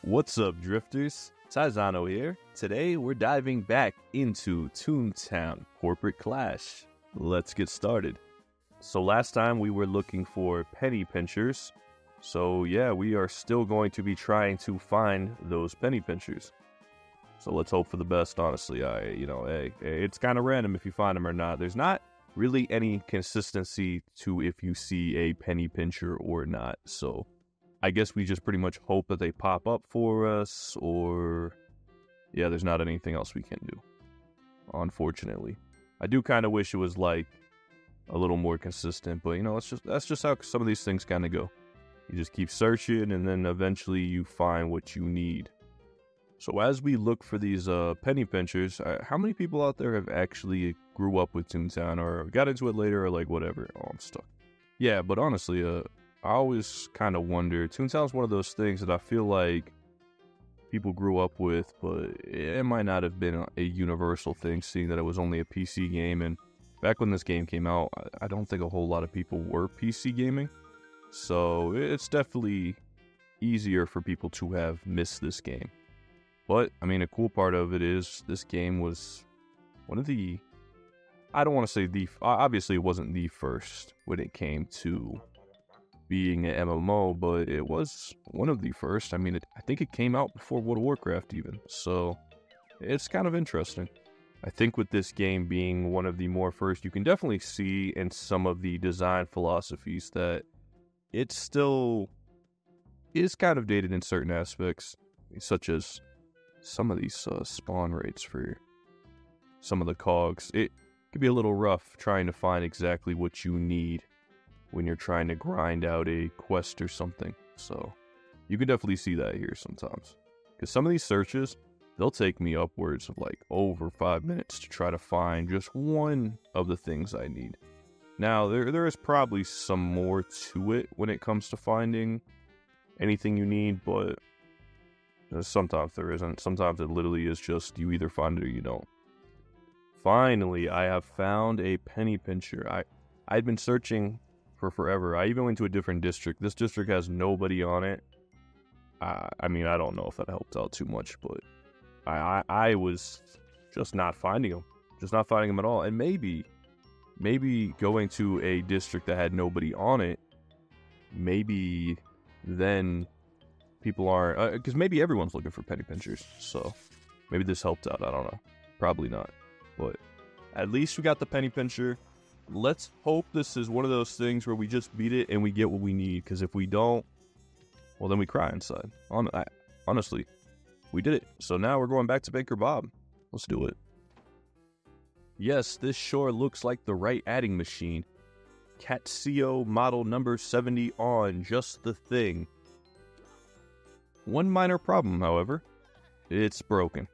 What's up, Drifters? Taizano here. Today, we're diving back into ToonTown Corporate Clash. Let's get started. So last time we were looking for penny pinchers. So yeah, we are still going to be trying to find those penny pinchers. So let's hope for the best, honestly. It's kind of random if you find them or not. There's not really any consistency to if you see a penny pincher or not. So I guess we just pretty much hope that they pop up for us, or yeah, there's not anything else we can do, unfortunately. I do kind of wish it was like a little more consistent, but that's just how some of these things kind of go. You just keep searching, and then eventually you find what you need. So as we look for these penny pinchers, how many people out there have actually grew up with ToonTown or got into it later or like whatever? Oh, I'm stuck. Yeah, but honestly, I always kind of wonder, ToonTown's one of those things that I feel like people grew up with, but it might not have been a universal thing, seeing that it was only a PC game. And back when this game came out, I don't think a whole lot of people were PC gaming. So it's definitely easier for people to have missed this game. But, I mean, a cool part of it is this game was one of the, I don't want to say the, obviously it wasn't the first when it came to being an MMO, but it was one of the first. I mean, I think it came out before World of Warcraft even, so it's kind of interesting. I think with this game being one of the more first, you can definitely see in some of the design philosophies that it still is kind of dated in certain aspects, such as some of these spawn rates for some of the cogs. It could be a little rough trying to find exactly what you need when you're trying to grind out a quest or something. So you can definitely see that here sometimes. Because some of these searches, they'll take me upwards of like over 5 minutes to try to find just one of the things I need. Now, there is probably some more to it when it comes to finding anything you need, but sometimes there isn't. Sometimes it literally is just you either find it or you don't. Finally, I have found a penny pincher. I'd been searching for forever. I even went to a different district. This district has nobody on it. I mean, I don't know if that helped out too much, but I was just not finding them. Just not finding them at all. And maybe going to a district that had nobody on it, maybe then people aren't, because maybe everyone's looking for penny pinchers. So maybe this helped out. I don't know. Probably not. But at least we got the penny pincher. Let's hope this is one of those things where we just beat it and we get what we need. Because if we don't, well, then we cry inside. Honestly, we did it. So now we're going back to Banker Bob. Let's do it. Yes, this sure looks like the right adding machine. Catco model number 70 on, just the thing. One minor problem, however. It's broken.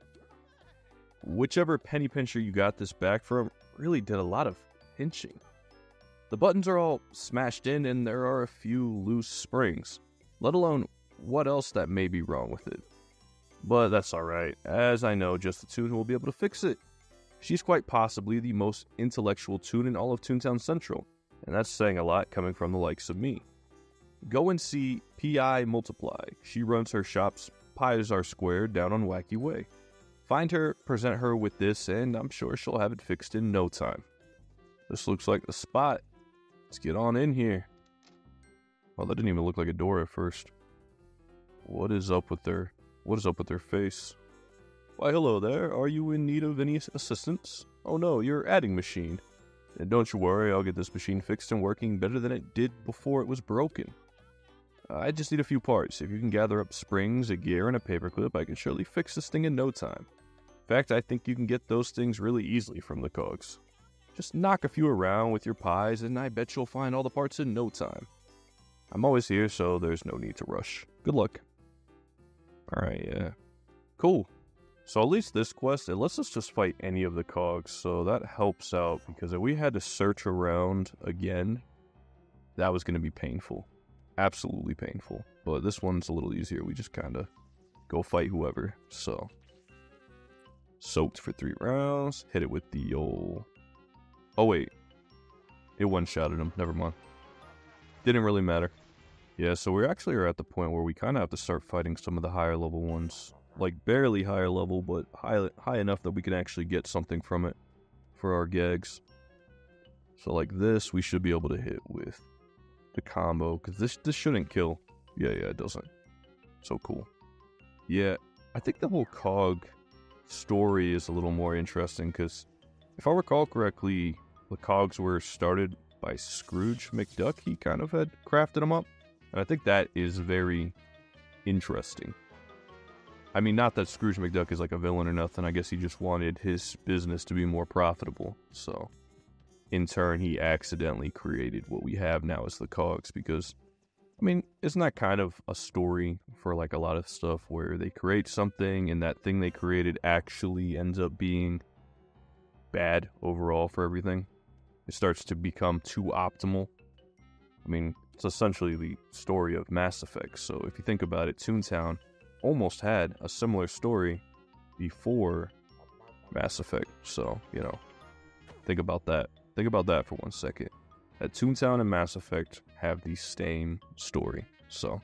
Whichever penny pincher you got this back from really did a lot of pinching. The buttons are all smashed in and there are a few loose springs, let alone what else that may be wrong with it. But that's alright, as I know Just the Toon will be able to fix it. She's quite possibly the most intellectual toon in all of ToonTown Central, and that's saying a lot coming from the likes of me. Go and see P.I. Multiply. She runs her shops Pies Are Squared down on Wacky Way. Find her, present her with this, and I'm sure she'll have it fixed in no time. This looks like the spot. Let's get on in here. Oh, that didn't even look like a door at first. What is up with their face? Why, hello there. Are you in need of any assistance? Oh no, your adding machine. And don't you worry, I'll get this machine fixed and working better than it did before it was broken. I just need a few parts. If you can gather up springs, a gear, and a paperclip, I can surely fix this thing in no time. In fact, I think you can get those things really easily from the Cogs. Just knock a few around with your pies, and I bet you'll find all the parts in no time. I'm always here, so there's no need to rush. Good luck. Alright, yeah. Cool. So at least this quest, it lets us just fight any of the Cogs, so that helps out, because if we had to search around again, that was going to be painful. Absolutely painful. But this one's a little easier. We just kind of go fight whoever. So, soaked for 3 rounds. Hit it with the old... Oh, wait. It one-shotted him. Never mind. Didn't really matter. Yeah, so we actually are at the point where we kind of have to start fighting some of the higher level ones. Like, barely higher level, but high enough that we can actually get something from it for our gags. So like this, we should be able to hit with the combo, because this shouldn't kill. Yeah, it doesn't. So cool. Yeah, I think the whole Cog story is a little more interesting, because if I recall correctly, the Cogs were started by Scrooge McDuck. He kind of had crafted them up, and I think that is very interesting. I mean, not that Scrooge McDuck is like a villain or nothing. I guess he just wanted his business to be more profitable. So, in turn, he accidentally created what we have now as the Cogs, because, I mean, isn't that kind of a story for like a lot of stuff where they create something and that thing they created actually ends up being bad overall for everything? It starts to become too optimal. I mean, it's essentially the story of Mass Effect. So if you think about it, ToonTown almost had a similar story before Mass Effect. So, think about that. Think about that for 1 second. That ToonTown and Mass Effect have the same story. So,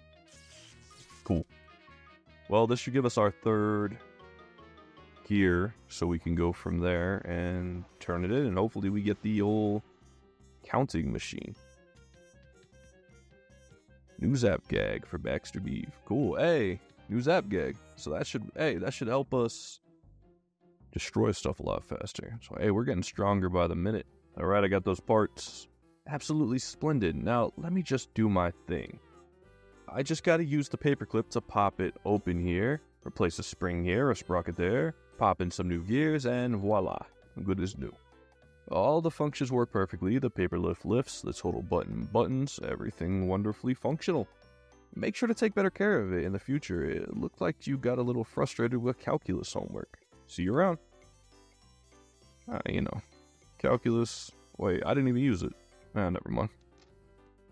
cool. Well, this should give us our third gear, so we can go from there and turn it in, and hopefully we get the old counting machine. New Zap Gag for Baxter Beef. Cool. Hey, new Zap Gag. So that should help us destroy stuff a lot faster. So hey, we're getting stronger by the minute. Alright, I got those parts. Absolutely splendid. Now, let me just do my thing. I just gotta use the paperclip to pop it open here, replace a spring here, a sprocket there, pop in some new gears, and voila, good as new. All the functions work perfectly. The paper lift lifts, the total button buttons, everything wonderfully functional. Make sure to take better care of it in the future. It looked like you got a little frustrated with calculus homework. See you around. Calculus. Wait, I didn't even use it. Never mind.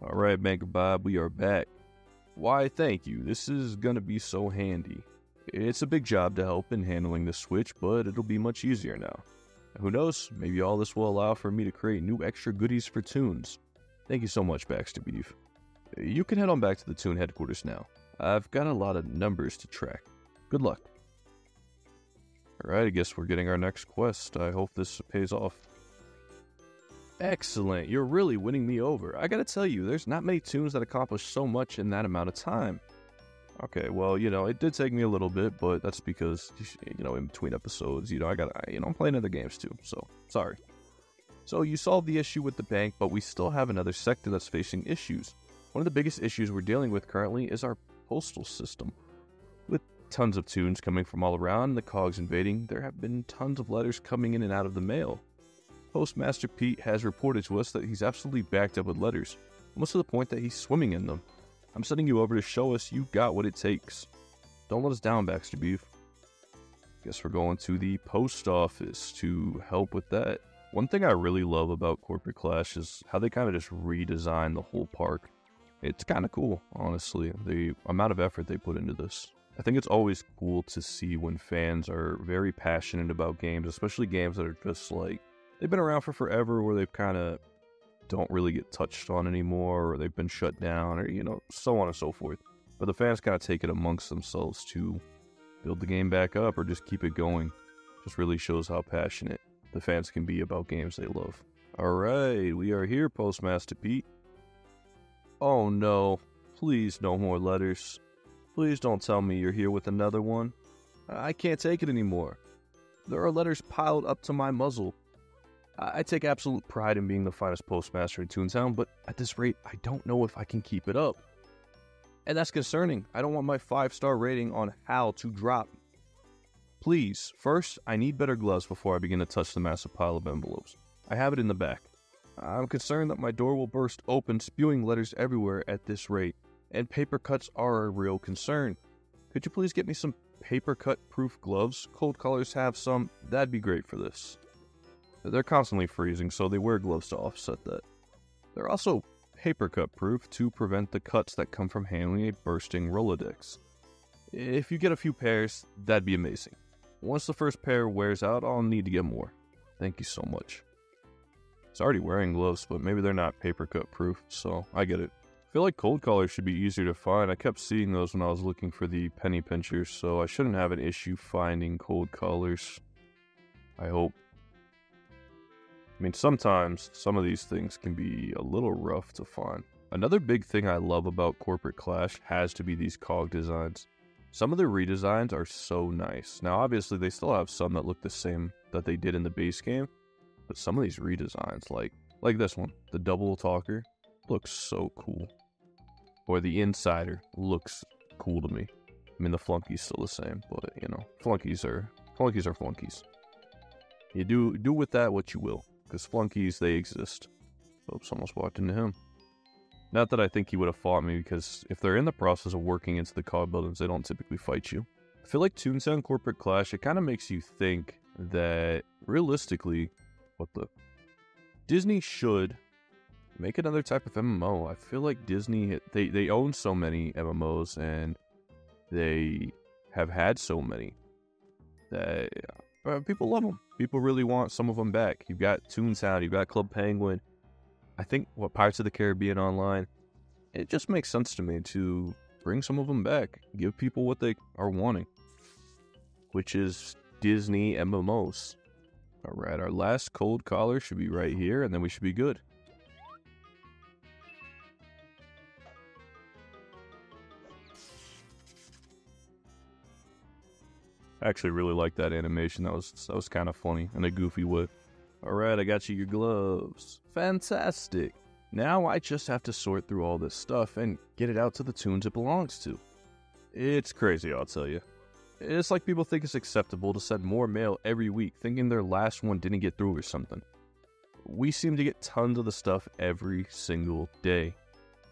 Alright, Banker Bob, we are back. Why, thank you. This is gonna be so handy. It's a big job to help in handling this switch, but it'll be much easier now. Who knows, maybe all this will allow for me to create new extra goodies for Toons. Thank you so much, Baxter Beef. You can head on back to the Toon headquarters now. I've got a lot of numbers to track. Good luck. Alright, I guess we're getting our next quest. I hope this pays off. Excellent, you're really winning me over. I gotta tell you, there's not many Toons that accomplish so much in that amount of time. Okay, well, it did take me a little bit, but that's because, in between episodes, I'm playing other games too, so, sorry. So, you solved the issue with the bank, but we still have another sector that's facing issues. One of the biggest issues we're dealing with currently is our postal system. With tons of Toons coming from all around, the Cogs invading, there have been tons of letters coming in and out of the mail. Postmaster Pete has reported to us that he's absolutely backed up with letters, almost to the point that he's swimming in them. I'm sending you over to show us you got what it takes. Don't let us down, Baxter Beef. Guess we're going to the post office to help with that. One thing I really love about Corporate Clash is how they kind of just redesign the whole park. It's kind of cool, honestly, the amount of effort they put into this. I think it's always cool to see when fans are very passionate about games, especially games that are just like, they've been around for forever, where they've kind of don't really get touched on anymore, or they've been shut down, or, so on and so forth. But the fans kind of take it amongst themselves to build the game back up or just keep it going. Just really shows how passionate the fans can be about games they love. Alright, we are here, Postmaster Pete. Oh no, please no more letters. Please don't tell me you're here with another one. I can't take it anymore. There are letters piled up to my muzzle. I take absolute pride in being the finest postmaster in ToonTown, but at this rate, I don't know if I can keep it up. And that's concerning. I don't want my 5-star rating on HAL to drop. Please, first, I need better gloves before I begin to touch the massive pile of envelopes. I have it in the back. I'm concerned that my door will burst open, spewing letters everywhere at this rate, and paper cuts are a real concern. Could you please get me some paper cut proof gloves? Cold Callers have some. That'd be great for this. They're constantly freezing, so they wear gloves to offset that. They're also paper cut proof to prevent the cuts that come from handling a bursting Rolodex. If you get a few pairs, that'd be amazing. Once the first pair wears out, I'll need to get more. Thank you so much. He's already wearing gloves, but maybe they're not paper cut proof, so I get it. feel like cold collars should be easier to find. I kept seeing those when I was looking for the penny pinchers, so I shouldn't have an issue finding cold collars. I hope. I mean, sometimes some of these things can be a little rough to find. Another big thing I love about Corporate Clash has to be these cog designs. Some of the redesigns are so nice. Now, obviously, they still have some that look the same that they did in the base game, but some of these redesigns, like this one, the double talker, looks so cool. Or the insider looks cool to me. I mean, the flunky's still the same, but you know, flunkies are flunkies. You do with that what you will, because flunkies, they exist. Oops, almost walked into him. Not that I think he would have fought me, because if they're in the process of working into the cog buildings, they don't typically fight you. I feel like ToonTown Corporate Clash, it kind of makes you think that, realistically, Disney should make another type of MMO. I feel like Disney, they own so many MMOs, and they have had so many that people love them. People really want some of them back. You've got ToonTown, you've got Club Penguin. I think, Pirates of the Caribbean Online, it just makes sense to me to bring some of them back. Give people what they are wanting, which is Disney MMOs. Alright, our last cold collar should be right here, and then we should be good. I actually really like that animation. That was kind of funny in a goofy way. Alright, I got you your gloves. Fantastic. Now I just have to sort through all this stuff and get it out to the tunes it belongs to. It's crazy, I'll tell you. It's like people think it's acceptable to send more mail every week, thinking their last one didn't get through or something. We seem to get tons of the stuff every single day.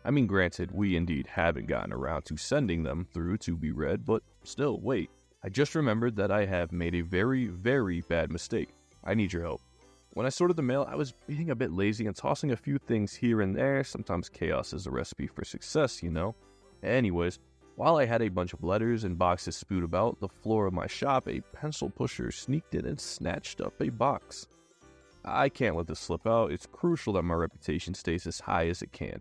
I mean, granted, we indeed haven't gotten around to sending them through to be read, but still, wait. I just remembered that I have made a very, very bad mistake. I need your help. When I sorted the mail, I was being a bit lazy and tossing a few things here and there. Sometimes chaos is a recipe for success, you know? Anyways, while I had a bunch of letters and boxes spewed about the floor of my shop, a pencil pusher sneaked in and snatched up a box. I can't let this slip out. It's crucial that my reputation stays as high as it can.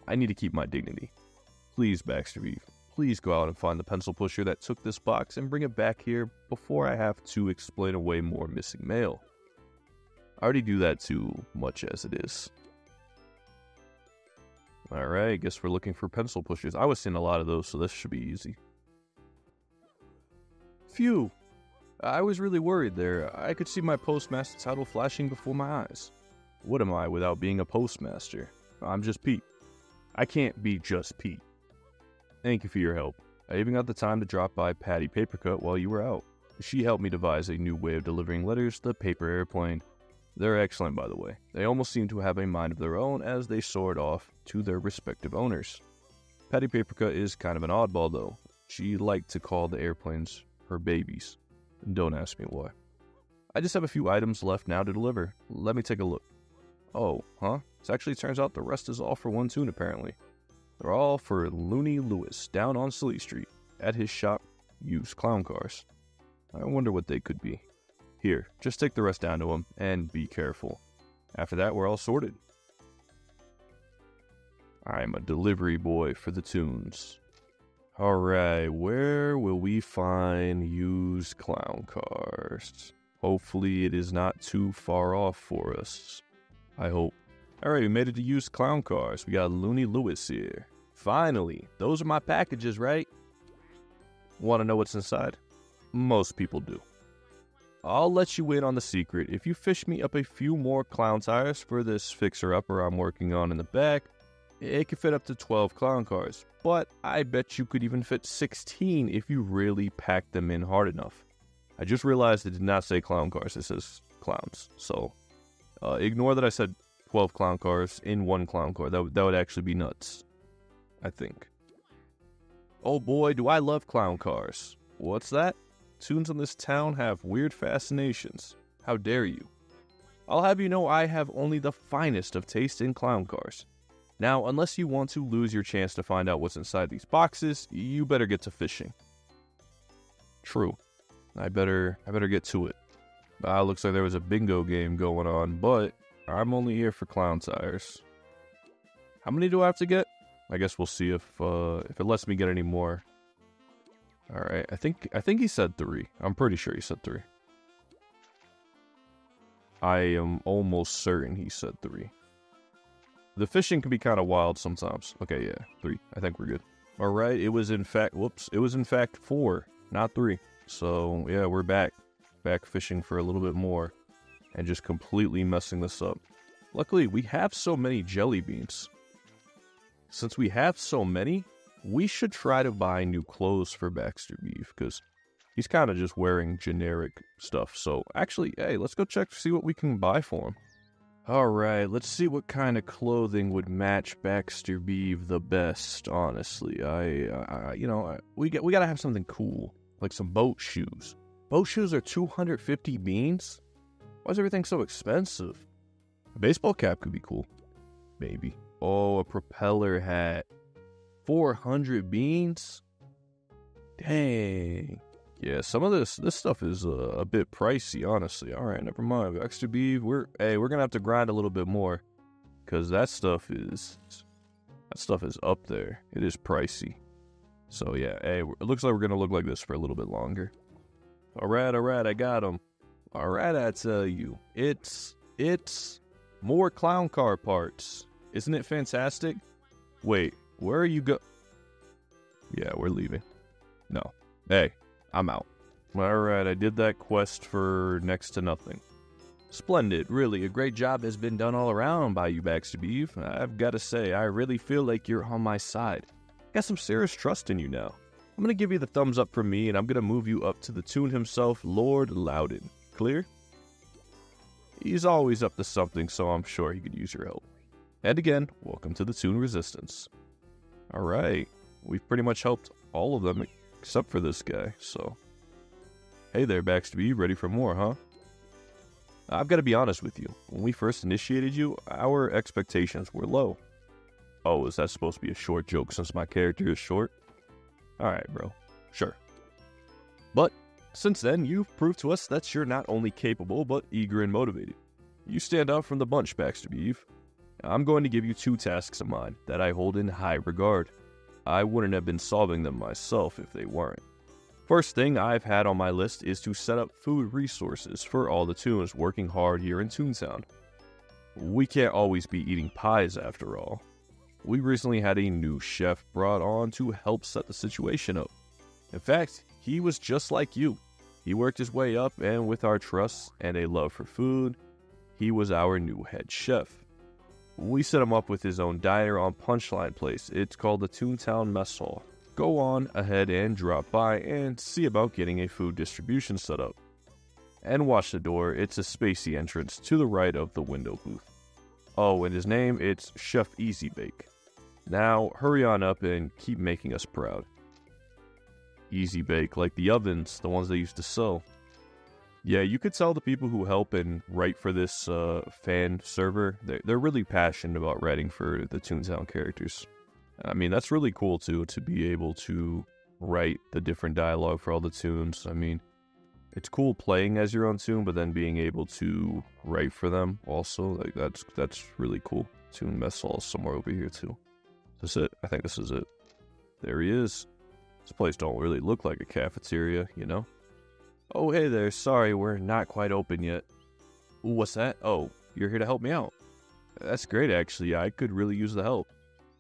I need to keep my dignity. Please, Baxter Beef, please go out and find the pencil pusher that took this box and bring it back here before I have to explain away more missing mail. I already do that too much as it is. Alright, guess we're looking for pencil pushers. I was seeing a lot of those, so this should be easy. Phew! I was really worried there. I could see my postmaster title flashing before my eyes. What am I without being a postmaster? I'm just Pete. I can't be just Pete. Thank you for your help. I even got the time to drop by Patty Papercut while you were out. She helped me devise a new way of delivering letters, the paper airplane. They're excellent, by the way. They almost seem to have a mind of their own as they soared off to their respective owners. Patty Papercut is kind of an oddball, though. She liked to call the airplanes her babies. Don't ask me why. I just have a few items left now to deliver. Let me take a look. Oh, huh? This actually turns out the rest is all for one tune, apparently. They're all for Looney Lewis down on Silly Street. At his shop, used clown cars. I wonder what they could be. Here, just take the rest down to him, and be careful. After that, we're all sorted. I'm a delivery boy for the tunes. Alright, where will we find used clown cars? Hopefully it is not too far off for us. I hope. Alright, we made it to used clown cars. We got Looney Lewis here. Finally, those are my packages, right? Want to know what's inside? Most people do. I'll let you in on the secret. If you fish me up a few more clown tires for this fixer-upper I'm working on in the back, it can fit up to 12 clown cars. But I bet you could even fit 16 if you really pack them in hard enough. I just realized it did not say clown cars, it says clowns. So, ignore that I said 12 clown cars in one clown car. That would actually be nuts, I think. Oh boy, do I love clown cars. What's that? Tunes in this town have weird fascinations. How dare you? I'll have you know I have only the finest of taste in clown cars. Now, unless you want to lose your chance to find out what's inside these boxes, you better get to fishing. True. I better get to it. Looks like there was a bingo game going on, but I'm only here for clown tires. How many do I have to get? I guess we'll see if it lets me get any more. All right, I think he said 3. I'm pretty sure he said 3. I am almost certain he said 3. The fishing can be kind of wild sometimes. Okay, yeah, 3. I think we're good. All right, it was in fact 4, not 3. So yeah, we're back fishing for a little bit more, and just completely messing this up. Luckily, we have so many jelly beans. Since we have so many, we should try to buy new clothes for Baxter Beef, because he's kind of just wearing generic stuff. So actually, hey, let's go check to see what we can buy for him. All right, let's see what kind of clothing would match Baxter Beef the best. Honestly, we gotta have something cool, like some boat shoes. Boat shoes are 250 beans. Why is everything so expensive? A baseball cap could be cool, maybe. Oh, a propeller hat, 400 beans. Dang. Yeah, some of this stuff is a bit pricey, honestly. All right, never mind. Extra beef, we're gonna have to grind a little bit more, because that stuff is up there. It is pricey. So yeah, hey, it looks like we're gonna look like this for a little bit longer. All right, I got him. All right, I tell you, it's more clown car parts. Isn't it fantastic? Wait, where are you go? Yeah, we're leaving. No, hey. I'm out. Alright, I did that quest for next to nothing. Splendid, really. A great job has been done all around by you, Baxter Beef. I've got to say, I really feel like you're on my side. Got some serious trust in you now. I'm going to give you the thumbs up from me, and I'm going to move you up to the Toon himself, Lord Loudon. Clear? He's always up to something, so I'm sure he could use your help. And again, welcome to the Toon Resistance. Alright, we've pretty much helped all of them except for this guy, so. Hey there, Baxter, you ready for more, huh? I've got to be honest with you. When we first initiated you, our expectations were low. Oh, is that supposed to be a short joke since my character is short? Alright, bro. Sure. But, since then, you've proved to us that you're not only capable, but eager and motivated. You stand out from the bunch, Baxter Beef. I'm going to give you 2 tasks of mine that I hold in high regard. I wouldn't have been solving them myself if they weren't. First thing I've had on my list is to set up food resources for all the Toons working hard here in Toontown. We can't always be eating pies after all. We recently had a new chef brought on to help set the situation up. In fact, he was just like you. He worked his way up, and with our trust and a love for food, he was our new head chef. We set him up with his own diner on Punchline Place. It's called the ToonTown Mess Hall. Go on ahead and drop by and see about getting a food distribution set up. And watch the door, it's a spacey entrance to the right of the window booth. Oh, and his name, it's Chef Easy Bake. Now, hurry on up and keep making us proud. Easy Bake, like the ovens, the ones they used to sell. Yeah, you could tell the people who help and write for this fan server, they're really passionate about writing for the Toontown characters. I mean, that's really cool, too, to be able to write the different dialogue for all the Toons. I mean, it's cool playing as your own Toon, but then being able to write for them also, like, that's really cool. Toon Mess Hall is somewhere over here, too. Is this it? I think this is it. There he is. This place don't really look like a cafeteria, you know? Oh, hey there, sorry, we're not quite open yet. Ooh, what's that? Oh, you're here to help me out. That's great, actually. I could really use the help.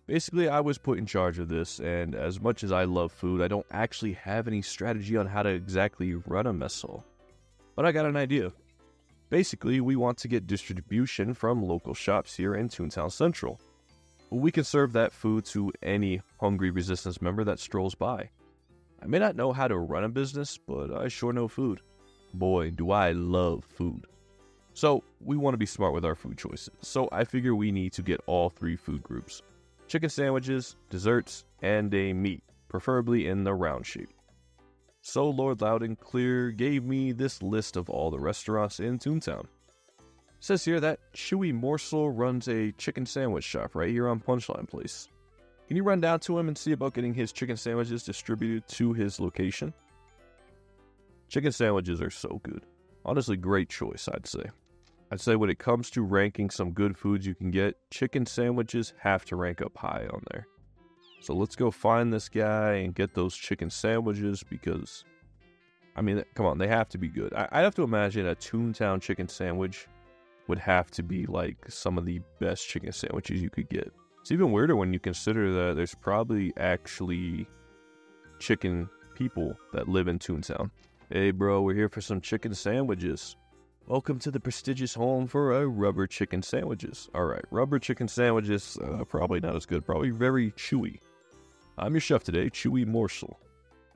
Basically, I was put in charge of this, and as much as I love food, I don't actually have any strategy on how to exactly run a mess hall. But I got an idea. Basically, we want to get distribution from local shops here in Toontown Central. We can serve that food to any hungry Resistance member that strolls by. I may not know how to run a business, but I sure know food. Boy, do I love food. So, we want to be smart with our food choices, so I figure we need to get all 3 food groups. Chicken sandwiches, desserts, and a meat, preferably in the round shape. So Lord Loud and Clear gave me this list of all the restaurants in Toontown. It says here that Chewy Morsel runs a chicken sandwich shop right here on Punchline Place. Can you run down to him and see about getting his chicken sandwiches distributed to his location? Chicken sandwiches are so good. Honestly, great choice, I'd say. I'd say when it comes to ranking some good foods you can get, chicken sandwiches have to rank up high on there. So let's go find this guy and get those chicken sandwiches because, I mean, come on, they have to be good. I'd have to imagine a ToonTown chicken sandwich would have to be like some of the best chicken sandwiches you could get. It's even weirder when you consider that there's probably actually chicken people that live in ToonTown. Hey bro, we're here for some chicken sandwiches. Welcome to the prestigious home for rubber chicken sandwiches. Alright, rubber chicken sandwiches, probably not as good, probably very chewy. I'm your chef today, Chewy Morsel.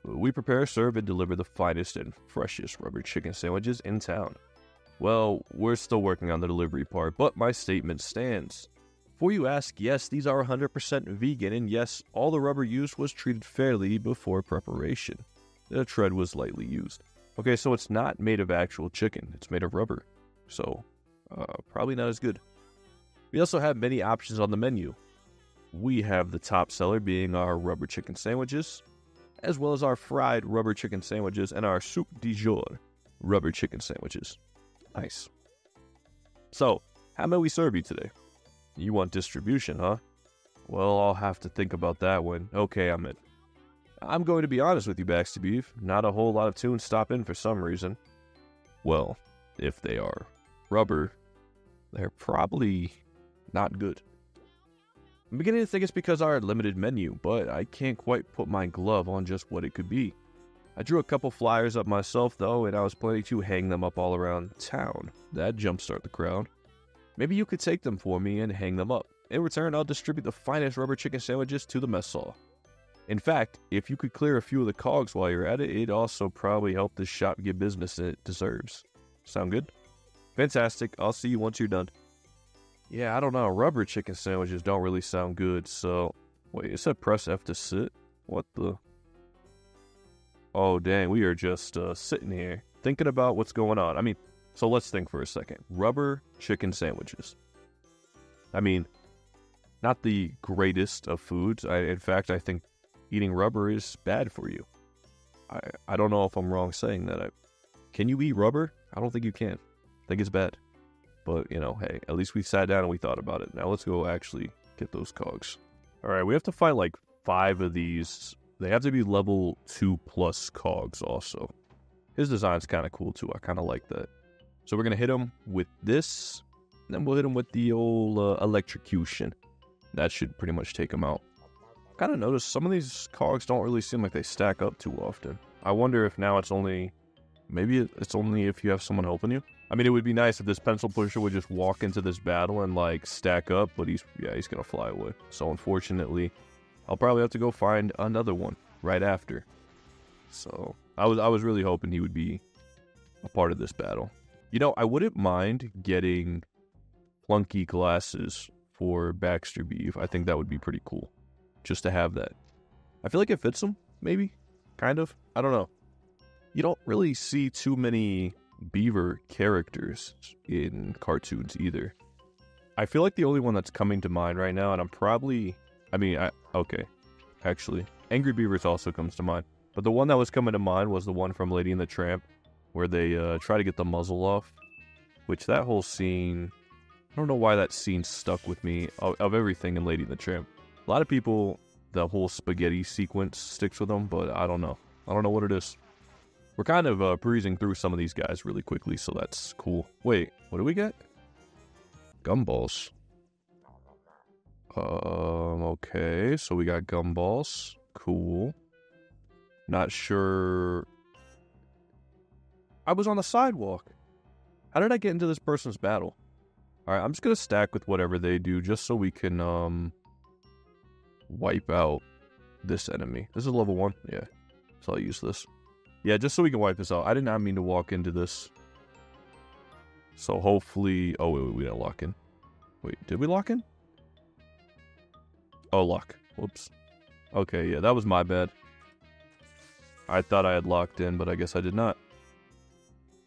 We prepare, serve, and deliver the finest and freshest rubber chicken sandwiches in town. Well, we're still working on the delivery part, but my statement stands. Before you ask, yes, these are 100% vegan, and yes, all the rubber used was treated fairly before preparation. The tread was lightly used. Okay, so it's not made of actual chicken, it's made of rubber. So, probably not as good. We also have many options on the menu. We have the top seller being our rubber chicken sandwiches, as well as our fried rubber chicken sandwiches and our soup du jour rubber chicken sandwiches. Nice. So, how may we serve you today? You want distribution, huh? Well, I'll have to think about that one. Okay, I'm in. I'm going to be honest with you, Baxter Beef. Not a whole lot of tunes stop in for some reason. Well, if they are rubber, they're probably not good. I'm beginning to think it's because of our limited menu, but I can't quite put my glove on just what it could be. I drew a couple flyers up myself, though, and I was planning to hang them up all around town. That'd jumpstart the crowd. Maybe you could take them for me and hang them up. In return, I'll distribute the finest rubber chicken sandwiches to the mess hall. In fact, if you could clear a few of the Cogs while you're at it, it'd also probably help this shop get business it deserves. Sound good? Fantastic. I'll see you once you're done. Yeah, I don't know. Rubber chicken sandwiches don't really sound good, so... Wait, it said press F to sit? What the... Oh, dang, we are just sitting here thinking about what's going on. I mean, so let's think for a second. Rubber chicken sandwiches. I mean, not the greatest of foods. In fact, I think eating rubber is bad for you. I don't know if I'm wrong saying that. Can you eat rubber? I don't think you can. I think it's bad. But, you know, hey, at least we sat down and we thought about it. Now let's go actually get those Cogs. Alright, we have to find like 5 of these. They have to be level 2+ Cogs also. His design's kind of cool too. I kind of like that. So we're going to hit him with this. And then we'll hit him with the old electrocution. That should pretty much take him out. I kind of noticed some of these Cogs don't really seem like they stack up too often. I wonder if now it's only... Maybe it's only if you have someone helping you. I mean, it would be nice if this pencil pusher would just walk into this battle and, like, stack up. But he's going to fly away. So, unfortunately, I'll probably have to go find another one right after. So, I was really hoping he would be a part of this battle. You know, I wouldn't mind getting flunky glasses for Baxter Beef. I think that would be pretty cool. Just to have that. I feel like it fits him, maybe? Kind of? I don't know. You don't really see too many beaver characters in cartoons either. I feel like the only one that's coming to mind right now, and I'm probably... okay. Actually, Angry Beavers also comes to mind. But the one that was coming to mind was the one from Lady and the Tramp, where they try to get the muzzle off. Which that whole scene... I don't know why that scene stuck with me of everything in Lady and the Tramp. A lot of people, the whole spaghetti sequence sticks with them, but I don't know. I don't know what it is. We're kind of breezing through some of these guys really quickly, so that's cool. Wait, what do we get? Gumballs. Okay, so we got gumballs. Cool. Not sure... I was on the sidewalk. How did I get into this person's battle? Alright, I'm just gonna stack with whatever they do, just so we can, wipe out this enemy. This is level 1? Yeah. So I'll use this. Yeah, just so we can wipe this out. I did not mean to walk into this. So hopefully... Oh, wait, we didn't lock in. Wait, did we lock in? Oh, lock. Whoops. Okay, yeah, that was my bad. I thought I had locked in, but I guess I did not.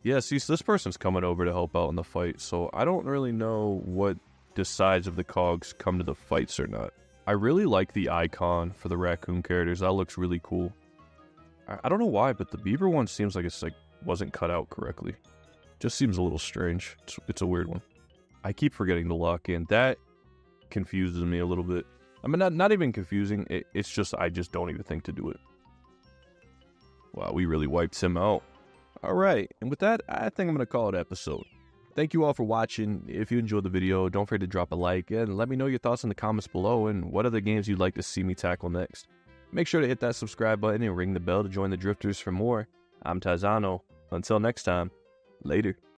Yeah, see, so this person's coming over to help out in the fight, so I don't really know what decides if the Cogs come to the fights or not. I really like the icon for the raccoon characters. That looks really cool. I don't know why, but the beaver one seems like it's wasn't cut out correctly. Just seems a little strange. It's a weird one. I keep forgetting to lock in. That confuses me a little bit. I mean, not even confusing. It's just I just don't even think to do it. Wow, we really wiped him out. All right, and with that, I think I'm going to call it an episode. Thank you all for watching. If you enjoyed the video, don't forget to drop a like and let me know your thoughts in the comments below and what other games you'd like to see me tackle next. Make sure to hit that subscribe button and ring the bell to join the Drifters for more. I'm Taizano. Until next time, later.